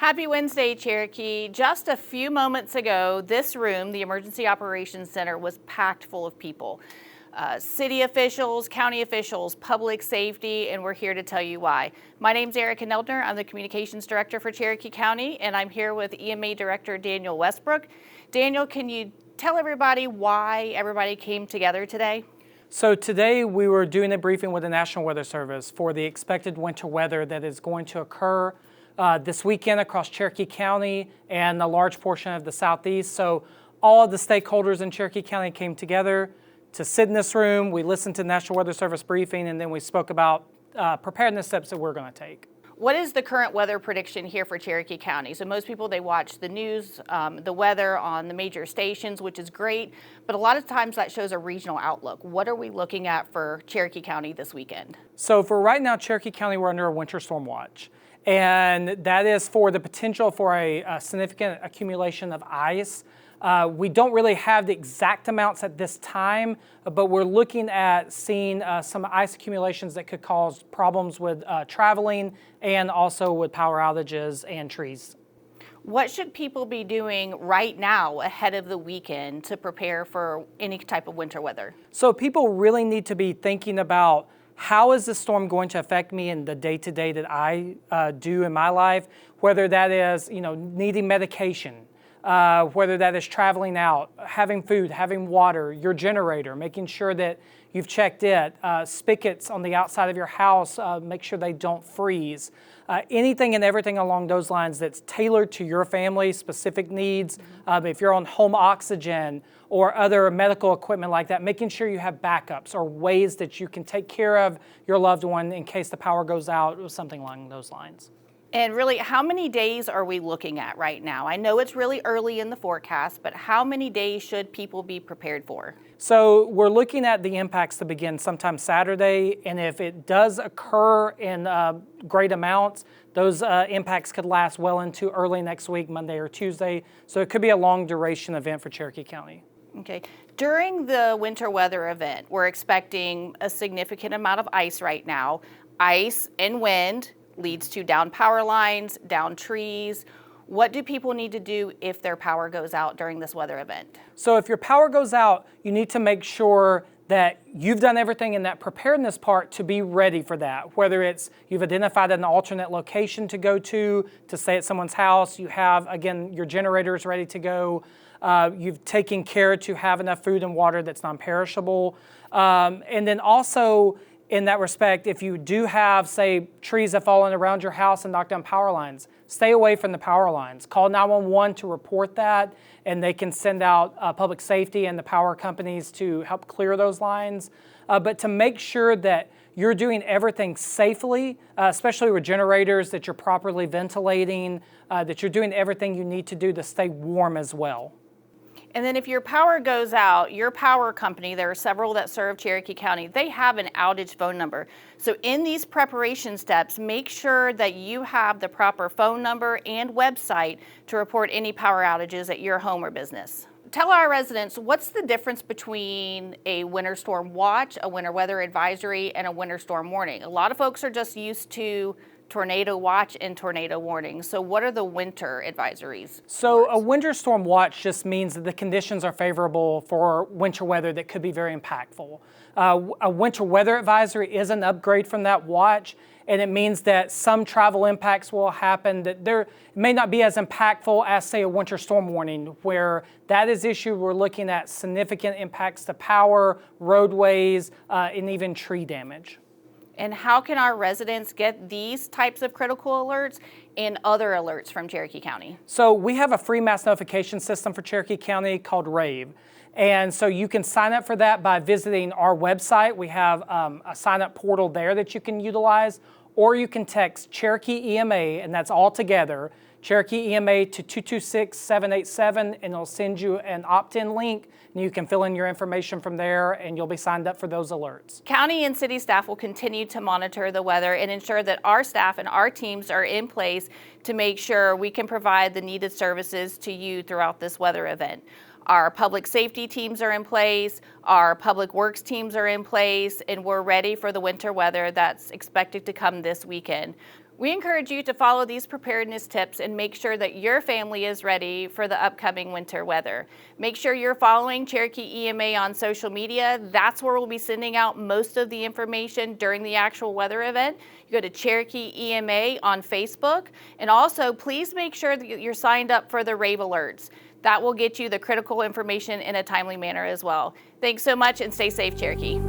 Happy Wednesday, Cherokee. Just a few moments ago, this room, the Emergency Operations Center, was packed full of people. City officials, county officials, public safety, and we're here to tell you why. My name's Erica Neldner. I'm the Communications Director for Cherokee County, and I'm here with EMA Director Daniel Westbrook. Daniel, can you tell everybody why everybody came together today? So today we were doing a briefing with the National Weather Service for the expected winter weather that is going to occur this weekend across Cherokee County and a large portion of the Southeast. So all of the stakeholders in Cherokee County came together to sit in this room. We listened to the National Weather Service briefing, and then we spoke about preparedness steps that we're going to take. What is the current weather prediction here for Cherokee County? So most people, they watch the news, the weather on the major stations, which is great, but a lot of times that shows a regional outlook. What are we looking at for Cherokee County this weekend? So for right now, Cherokee County, we're under a winter storm watch. And that is for the potential for a significant accumulation of ice. We don't really have the exact amounts at this time, but we're looking at seeing some ice accumulations that could cause problems with traveling and also with power outages and trees. What should people be doing right now ahead of the weekend to prepare for any type of winter weather? So people really need to be thinking about, how is this storm going to affect me in the day-to-day that I do in my life? Whether that is, needing medication, whether that is traveling out, having food, having water, your generator, making sure that you've checked it, spigots on the outside of your house, make sure they don't freeze. Anything and everything along those lines that's tailored to your family, specific needs. If you're on home oxygen or other medical equipment like that, making sure you have backups or ways that you can take care of your loved one in case the power goes out or something along those lines. And really, how many days are we looking at right now? I know it's really early in the forecast, but how many days should people be prepared for? So we're looking at the impacts to begin sometime Saturday, and if it does occur in great amounts, those impacts could last well into early next week, Monday or Tuesday. So it could be a long duration event for Cherokee County. Okay. During the winter weather event, we're expecting a significant amount of ice right now. Ice and wind leads to down power lines, down trees. What do people need to do if their power goes out during this weather event? So if your power goes out, you need to make sure that you've done everything in that preparedness part to be ready for that. Whether it's you've identified an alternate location to go to stay at someone's house, you have, again, your generators ready to go, you've taken care to have enough food and water that's non-perishable. And then also, in that respect, if you do have, say, trees that fall in around your house and knock down power lines, stay away from the power lines. Call 911 to report that, and they can send out public safety and the power companies to help clear those lines. But to make sure that you're doing everything safely, especially with generators, that you're properly ventilating, that you're doing everything you need to do to stay warm as well. And then if your power goes out, your power company, there are several that serve Cherokee County, they have an outage phone number. So in these preparation steps, make sure that you have the proper phone number and website to report any power outages at your home or business. Tell our residents, what's the difference between a winter storm watch, a winter weather advisory, and a winter storm warning? A lot of folks are just used to tornado watch and tornado warning. So what are the winter advisories? So a winter storm watch just means that the conditions are favorable for winter weather that could be very impactful. A winter weather advisory is an upgrade from that watch, and it means that some travel impacts will happen that it may not be as impactful as, say, a winter storm warning, where that is issued. We're looking at significant impacts to power, roadways, and even tree damage. And how can our residents get these types of critical alerts and other alerts from Cherokee County? So we have a free mass notification system for Cherokee County called RAVE. And so you can sign up for that by visiting our website. We have a sign-up portal there that you can utilize, or you can text Cherokee EMA, and that's all together, Cherokee EMA to 226-787, and it'll send you an opt-in link, and you can fill in your information from there, and you'll be signed up for those alerts. County and city staff will continue to monitor the weather and ensure that our staff and our teams are in place to make sure we can provide the needed services to you throughout this weather event. Our public safety teams are in place, our public works teams are in place, and we're ready for the winter weather that's expected to come this weekend. We encourage you to follow these preparedness tips and make sure that your family is ready for the upcoming winter weather. Make sure you're following Cherokee EMA on social media. That's where we'll be sending out most of the information during the actual weather event. You go to Cherokee EMA on Facebook, and also please make sure that you're signed up for the rave alerts. That will get you the critical information in a timely manner as well. Thanks so much and stay safe, Cherokee.